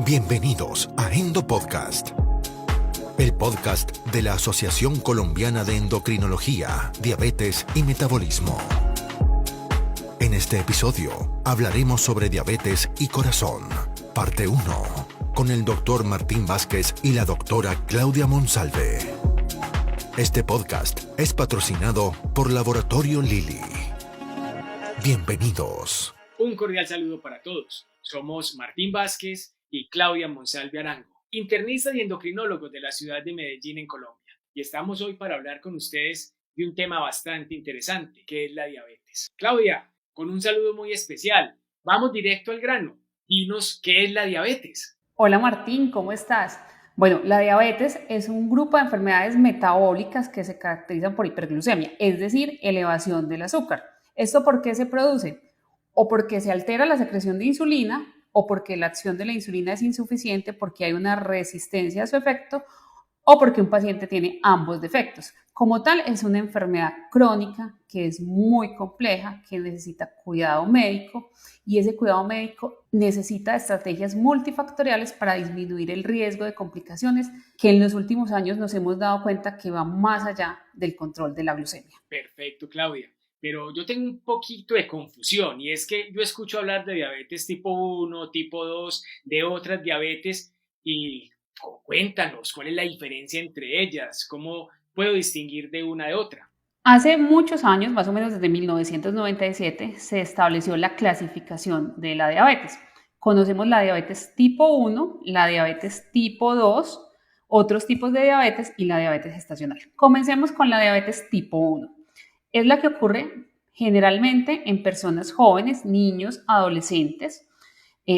Bienvenidos a Endo Podcast, el podcast de la Asociación Colombiana de Endocrinología, Diabetes y Metabolismo. En este episodio hablaremos sobre diabetes y corazón, parte 1, con el Dr. Martín Vázquez y la doctora Claudia Monsalve. Este podcast es patrocinado por Laboratorio Lilly. Bienvenidos. Un cordial saludo para todos. Somos Martín Vázquez y Claudia Monsalve Arango, internistas y endocrinólogos de la ciudad de Medellín en Colombia. Y estamos hoy para hablar con ustedes de un tema bastante interesante, que es la diabetes. Claudia, con un saludo muy especial, vamos directo al grano. Dinos, ¿qué es la diabetes? Hola Martín, ¿cómo estás? Bueno, la diabetes es un grupo de enfermedades metabólicas que se caracterizan por hiperglucemia, es decir, elevación del azúcar. ¿Esto por qué se produce? O porque se altera la secreción de insulina, o porque la acción de la insulina es insuficiente, porque hay una resistencia a su efecto, o porque un paciente tiene ambos defectos. Como tal, es una enfermedad crónica que es muy compleja, que necesita cuidado médico, y ese cuidado médico necesita estrategias multifactoriales para disminuir el riesgo de complicaciones, que en los últimos años nos hemos dado cuenta que va más allá del control de la glucemia. Perfecto, Claudia. Pero yo tengo un poquito de confusión, y es que yo escucho hablar de diabetes tipo 1, tipo 2, de otras diabetes, y cuéntanos, ¿cuál es la diferencia entre ellas? ¿Cómo puedo distinguir de una de otra? Hace muchos años, más o menos desde 1997, se estableció la clasificación de la diabetes. Conocemos la diabetes tipo 1, la diabetes tipo 2, otros tipos de diabetes y la diabetes gestacional. Comencemos con la diabetes tipo 1. Es la que ocurre generalmente en personas jóvenes, niños, adolescentes,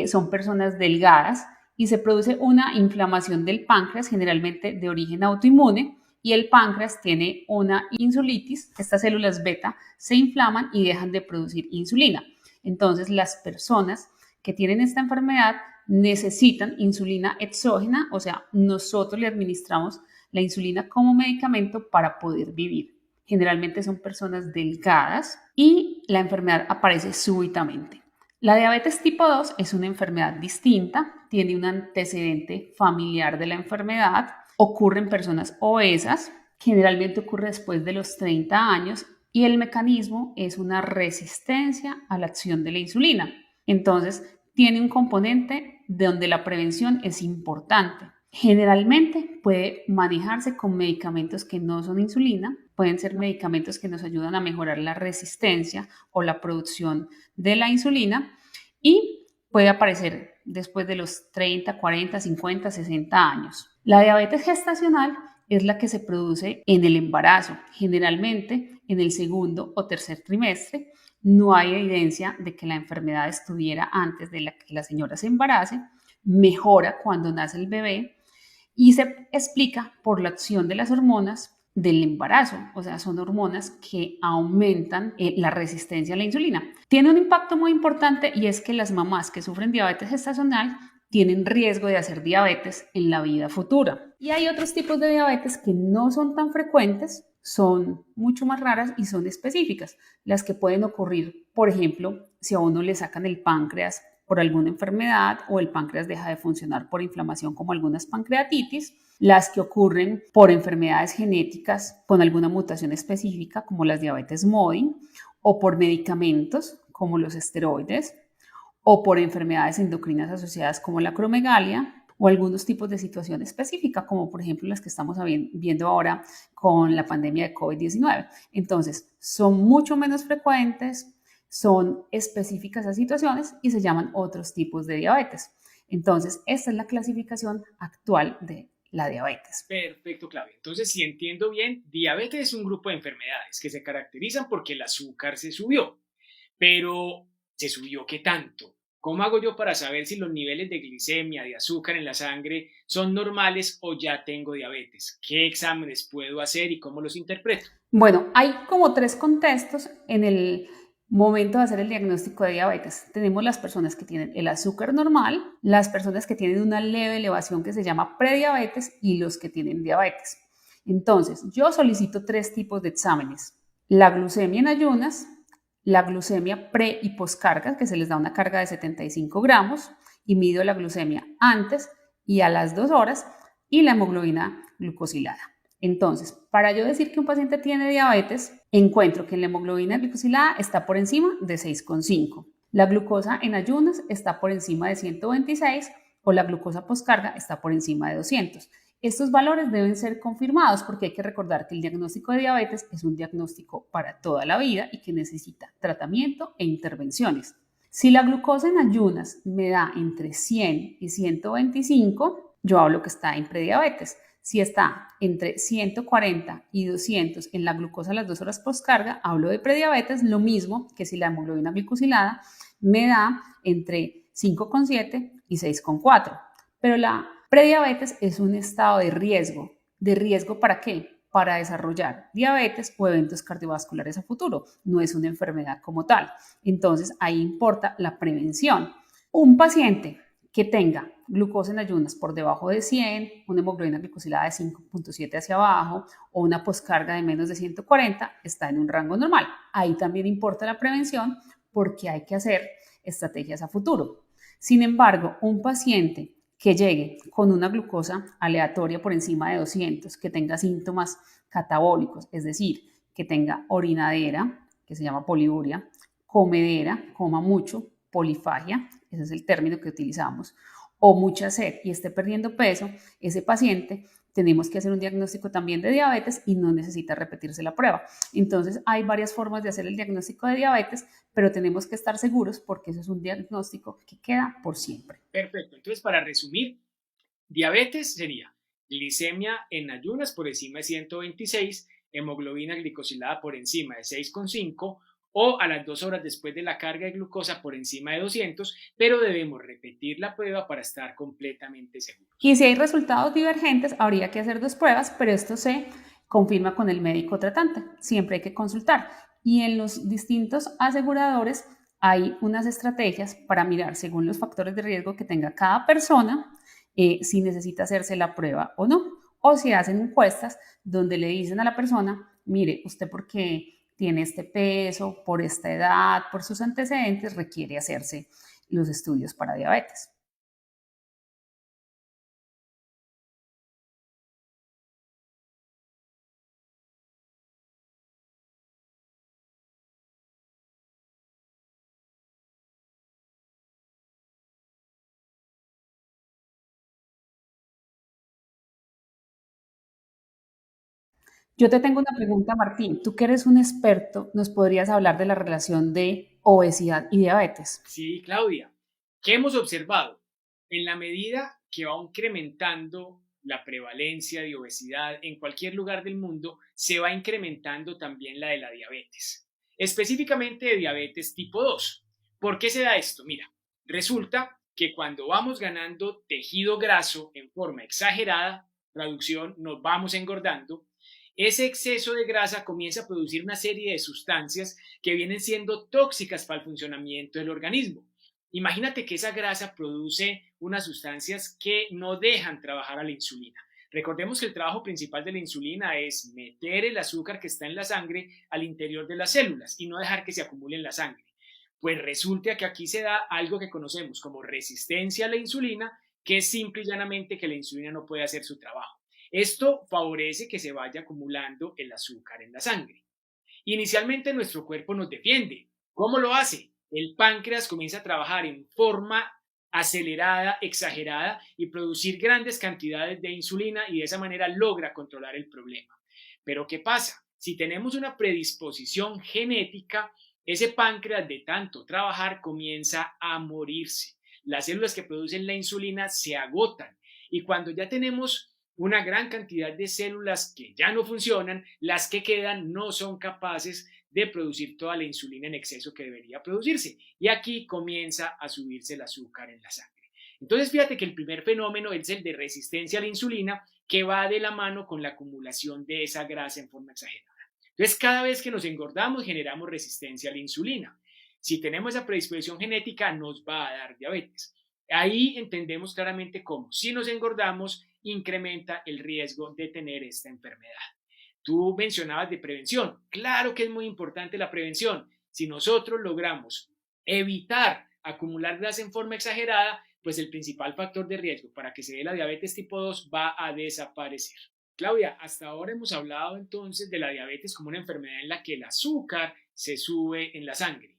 son personas delgadas y se produce una inflamación del páncreas, generalmente de origen autoinmune, y el páncreas tiene una insulitis. Estas células beta se inflaman y dejan de producir insulina. Entonces, las personas que tienen esta enfermedad necesitan insulina exógena, o sea, nosotros le administramos la insulina como medicamento para poder vivir. Generalmente son personas delgadas y la enfermedad aparece súbitamente. La diabetes tipo 2 es una enfermedad distinta, tiene un antecedente familiar de la enfermedad, ocurre en personas obesas, generalmente ocurre después de los 30 años y el mecanismo es una resistencia a la acción de la insulina. Entonces, tiene un componente donde la prevención es importante. Generalmente puede manejarse con medicamentos que no son insulina, pueden ser medicamentos que nos ayudan a mejorar la resistencia o la producción de la insulina y puede aparecer después de los 30, 40, 50, 60 años. La diabetes gestacional es la que se produce en el embarazo, generalmente en el segundo o tercer trimestre. No hay evidencia de que la enfermedad estuviera antes de que la señora se embarace, mejora cuando nace el bebé y se explica por la acción de las hormonas del embarazo, o sea, son hormonas que aumentan la resistencia a la insulina. Tiene un impacto muy importante y es que las mamás que sufren diabetes gestacional tienen riesgo de hacer diabetes en la vida futura. Y hay otros tipos de diabetes que no son tan frecuentes, son mucho más raras y son específicas, las que pueden ocurrir, por ejemplo, si a uno le sacan el páncreas por alguna enfermedad o el páncreas deja de funcionar por inflamación como algunas pancreatitis, las que ocurren por enfermedades genéticas con alguna mutación específica como las diabetes MODY o por medicamentos como los esteroides o por enfermedades endocrinas asociadas como la acromegalia o algunos tipos de situación específica como por ejemplo las que estamos viendo ahora con la pandemia de COVID-19. Entonces, son mucho menos frecuentes, son específicas a situaciones y se llaman otros tipos de diabetes. Entonces, esta es la clasificación actual de la diabetes. Perfecto, Claudia. Entonces, si entiendo bien, diabetes es un grupo de enfermedades que se caracterizan porque el azúcar se subió. Pero, ¿se subió qué tanto? ¿Cómo hago yo para saber si los niveles de glicemia, de azúcar en la sangre son normales o ya tengo diabetes? ¿Qué exámenes puedo hacer y cómo los interpreto? Bueno, hay como 3 contextos en el momento de hacer el diagnóstico de diabetes. Tenemos las personas que tienen el azúcar normal, las personas que tienen una leve elevación que se llama prediabetes y los que tienen diabetes. Entonces, yo solicito 3 tipos de exámenes. La glucemia en ayunas, la glucemia pre y poscarga, que se les da una carga de 75 gramos, y mido la glucemia antes y a las 2 horas y la hemoglobina glucosilada. Entonces, para yo decir que un paciente tiene diabetes, encuentro que la hemoglobina glicosilada está por encima de 6,5. La glucosa en ayunas está por encima de 126 o la glucosa postcarga está por encima de 200. Estos valores deben ser confirmados porque hay que recordar que el diagnóstico de diabetes es un diagnóstico para toda la vida y que necesita tratamiento e intervenciones. Si la glucosa en ayunas me da entre 100 y 125, yo hablo que está en prediabetes. Si está entre 140 y 200 en la glucosa a las 2 horas postcarga, hablo de prediabetes, lo mismo que si la hemoglobina glicosilada me da entre 5,7 y 6,4. Pero la prediabetes es un estado de riesgo. ¿De riesgo para qué? Para desarrollar diabetes o eventos cardiovasculares a futuro. No es una enfermedad como tal. Entonces, ahí importa la prevención. Un paciente que tenga glucosa en ayunas por debajo de 100, una hemoglobina glicosilada de 5,7 hacia abajo o una postcarga de menos de 140, está en un rango normal. Ahí también importa la prevención porque hay que hacer estrategias a futuro. Sin embargo, un paciente que llegue con una glucosa aleatoria por encima de 200, que tenga síntomas catabólicos, es decir, que tenga orinadera, que se llama poliuria, comedera, coma mucho, polifagia, ese es el término que utilizamos, o mucha sed y esté perdiendo peso, ese paciente tenemos que hacer un diagnóstico también de diabetes y no necesita repetirse la prueba. Entonces, hay varias formas de hacer el diagnóstico de diabetes, pero tenemos que estar seguros porque eso es un diagnóstico que queda por siempre. Perfecto. Entonces, para resumir, diabetes sería glicemia en ayunas por encima de 126, hemoglobina glicosilada por encima de 6,5 o a las 2 horas después de la carga de glucosa por encima de 200, pero debemos repetir la prueba para estar completamente seguros. Y si hay resultados divergentes, habría que hacer 2 pruebas, pero esto se confirma con el médico tratante. Siempre hay que consultar. Y en los distintos aseguradores hay unas estrategias para mirar según los factores de riesgo que tenga cada persona, si necesita hacerse la prueba o no. O si hacen encuestas donde le dicen a la persona, mire, usted porque tiene este peso, por esta edad, por sus antecedentes, requiere hacerse los estudios para diabetes. Yo te tengo una pregunta, Martín. Tú que eres un experto, ¿nos podrías hablar de la relación de obesidad y diabetes? Sí, Claudia. ¿Qué hemos observado? En la medida que va incrementando la prevalencia de obesidad en cualquier lugar del mundo, se va incrementando también la de la diabetes, específicamente de diabetes tipo 2. ¿Por qué se da esto? Mira, resulta que cuando vamos ganando tejido graso en forma exagerada, traducción, nos vamos engordando, ese exceso de grasa comienza a producir una serie de sustancias que vienen siendo tóxicas para el funcionamiento del organismo. Imagínate que esa grasa produce unas sustancias que no dejan trabajar a la insulina. Recordemos que el trabajo principal de la insulina es meter el azúcar que está en la sangre al interior de las células y no dejar que se acumule en la sangre. Pues resulta que aquí se da algo que conocemos como resistencia a la insulina, que es simple y llanamente que la insulina no puede hacer su trabajo. Esto favorece que se vaya acumulando el azúcar en la sangre. Inicialmente nuestro cuerpo nos defiende. ¿Cómo lo hace? El páncreas comienza a trabajar en forma acelerada, exagerada y producir grandes cantidades de insulina y de esa manera logra controlar el problema. Pero ¿qué pasa? Si tenemos una predisposición genética, ese páncreas de tanto trabajar comienza a morirse. Las células que producen la insulina se agotan y cuando ya tenemos una gran cantidad de células que ya no funcionan, las que quedan no son capaces de producir toda la insulina en exceso que debería producirse. Y aquí comienza a subirse el azúcar en la sangre. Entonces, fíjate que el primer fenómeno es el de resistencia a la insulina, que va de la mano con la acumulación de esa grasa en forma exagerada. Entonces, cada vez que nos engordamos, generamos resistencia a la insulina. Si tenemos esa predisposición genética, nos va a dar diabetes. Ahí entendemos claramente cómo, si nos engordamos, incrementa el riesgo de tener esta enfermedad. Tú mencionabas de prevención. Claro que es muy importante la prevención. Si nosotros logramos evitar acumular grasa en forma exagerada, pues el principal factor de riesgo para que se dé la diabetes tipo 2 va a desaparecer. Claudia, hasta ahora hemos hablado entonces de la diabetes como una enfermedad en la que el azúcar se sube en la sangre.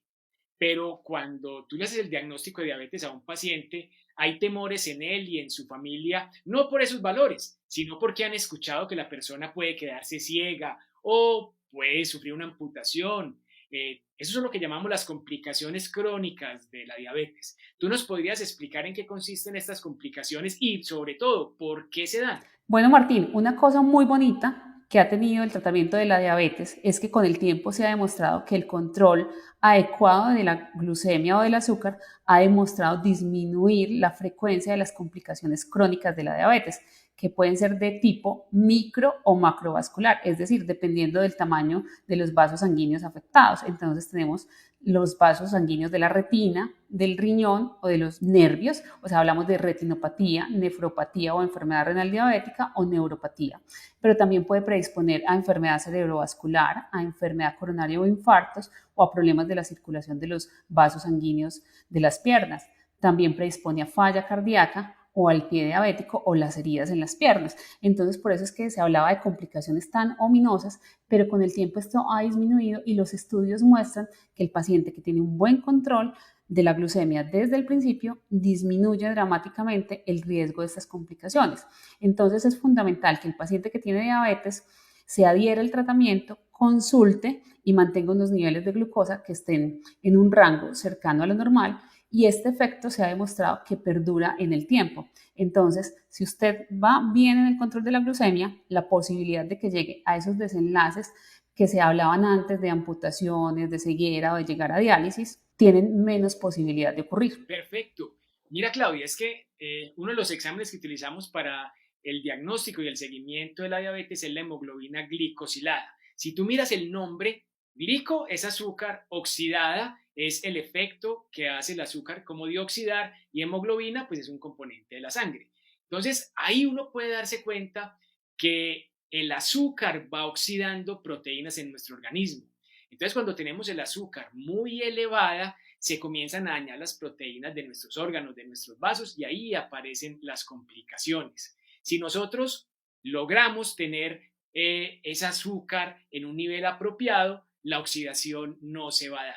Pero cuando tú le haces el diagnóstico de diabetes a un paciente, hay temores en él y en su familia, no por esos valores, sino porque han escuchado que la persona puede quedarse ciega o puede sufrir una amputación. Eso es lo que llamamos las complicaciones crónicas de la diabetes. ¿Tú nos podrías explicar en qué consisten estas complicaciones y, sobre todo, por qué se dan? Bueno, Martín, una cosa muy bonita que ha tenido el tratamiento de la diabetes es que con el tiempo se ha demostrado que el control adecuado de la glucemia o del azúcar ha demostrado disminuir la frecuencia de las complicaciones crónicas de la diabetes, que pueden ser de tipo micro o macrovascular, es decir, dependiendo del tamaño de los vasos sanguíneos afectados. Entonces tenemos los vasos sanguíneos de la retina, del riñón o de los nervios, o sea, hablamos de retinopatía, nefropatía o enfermedad renal diabética o neuropatía, pero también puede predisponer a enfermedad cerebrovascular, a enfermedad coronaria o infartos o a problemas de la circulación de los vasos sanguíneos de las piernas. También predispone a falla cardíaca o al pie diabético o las heridas en las piernas. Entonces, por eso es que se hablaba de complicaciones tan ominosas, pero con el tiempo esto ha disminuido y los estudios muestran que el paciente que tiene un buen control de la glucemia desde el principio disminuye dramáticamente el riesgo de estas complicaciones. Entonces, es fundamental que el paciente que tiene diabetes se adhiera al tratamiento, consulte y mantenga unos niveles de glucosa que estén en un rango cercano a lo normal, y este efecto se ha demostrado que perdura en el tiempo. Entonces, si usted va bien en el control de la glucemia, la posibilidad de que llegue a esos desenlaces que se hablaban antes de amputaciones, de ceguera o de llegar a diálisis, tienen menos posibilidad de ocurrir. Perfecto. Mira, Claudia, es que uno de los exámenes que utilizamos para el diagnóstico y el seguimiento de la diabetes es la hemoglobina glicosilada. Si tú miras el nombre, glico es azúcar, oxidada es el efecto que hace el azúcar como de oxidar, y hemoglobina pues es un componente de la sangre. Entonces ahí uno puede darse cuenta que el azúcar va oxidando proteínas en nuestro organismo. Entonces cuando tenemos el azúcar muy elevada, se comienzan a dañar las proteínas de nuestros órganos, de nuestros vasos, y ahí aparecen las complicaciones. Si nosotros logramos tener ese azúcar en un nivel apropiado, la oxidación no se va a dar.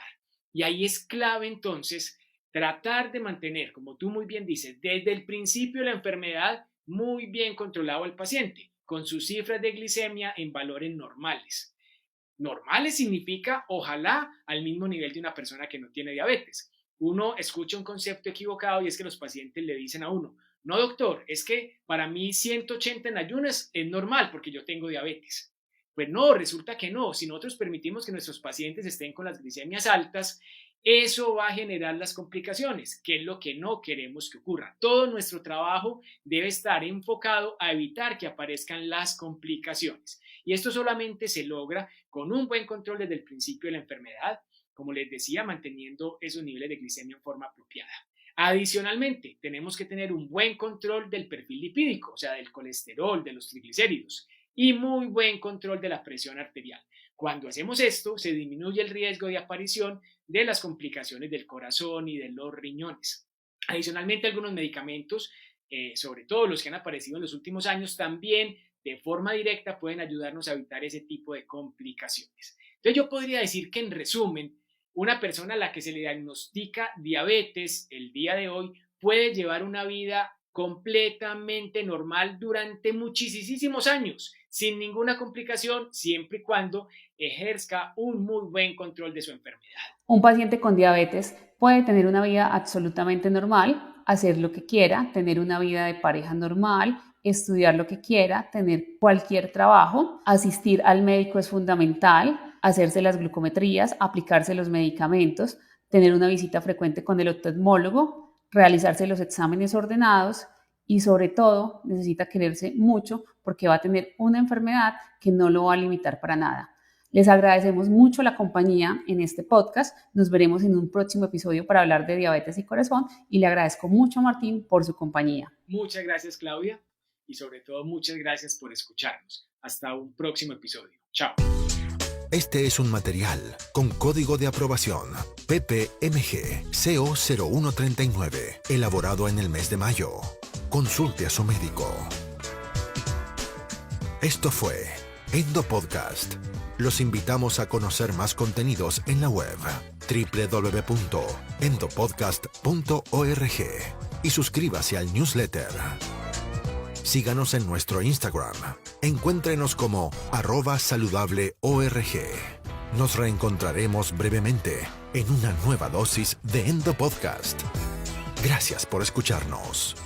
Y ahí es clave entonces tratar de mantener, como tú muy bien dices, desde el principio de la enfermedad muy bien controlado al paciente, con sus cifras de glicemia en valores normales. Normales significa, ojalá, al mismo nivel de una persona que no tiene diabetes. Uno escucha un concepto equivocado y es que los pacientes le dicen a uno, no doctor, es que para mí 180 en ayunas es normal porque yo tengo diabetes. Pues no, resulta que no. Si nosotros permitimos que nuestros pacientes estén con las glicemias altas, eso va a generar las complicaciones, que es lo que no queremos que ocurra. Todo nuestro trabajo debe estar enfocado a evitar que aparezcan las complicaciones. Y esto solamente se logra con un buen control desde el principio de la enfermedad, como les decía, manteniendo esos niveles de glicemia en forma apropiada. Adicionalmente, tenemos que tener un buen control del perfil lipídico, o sea, del colesterol, de los triglicéridos, y muy buen control de la presión arterial. Cuando hacemos esto, se disminuye el riesgo de aparición de las complicaciones del corazón y de los riñones. Adicionalmente, algunos medicamentos, sobre todo los que han aparecido en los últimos años, también de forma directa pueden ayudarnos a evitar ese tipo de complicaciones. Entonces, yo podría decir que en resumen, una persona a la que se le diagnostica diabetes el día de hoy puede llevar una vida completamente normal durante muchísimos años, sin ninguna complicación, siempre y cuando ejerza un muy buen control de su enfermedad. Un paciente con diabetes puede tener una vida absolutamente normal, hacer lo que quiera, tener una vida de pareja normal, estudiar lo que quiera, tener cualquier trabajo, asistir al médico es fundamental, hacerse las glucometrías, aplicarse los medicamentos, tener una visita frecuente con el oftalmólogo, realizarse los exámenes ordenados y sobre todo necesita quererse mucho porque va a tener una enfermedad que no lo va a limitar para nada. Les agradecemos mucho la compañía en este podcast. Nos veremos en un próximo episodio para hablar de diabetes y corazón y le agradezco mucho a Martín por su compañía. Muchas gracias, Claudia, y sobre todo muchas gracias por escucharnos. Hasta un próximo episodio. Chao. Este es un material con código de aprobación PPMG CO0139, elaborado en el mes de mayo. Consulte a su médico. Esto fue Endo Podcast. Los invitamos a conocer más contenidos en la web www.endopodcast.org y suscríbase al newsletter. Síganos en nuestro Instagram. Encuéntrenos como @saludableorg. Nos reencontraremos brevemente en una nueva dosis de Endo Podcast. Gracias por escucharnos.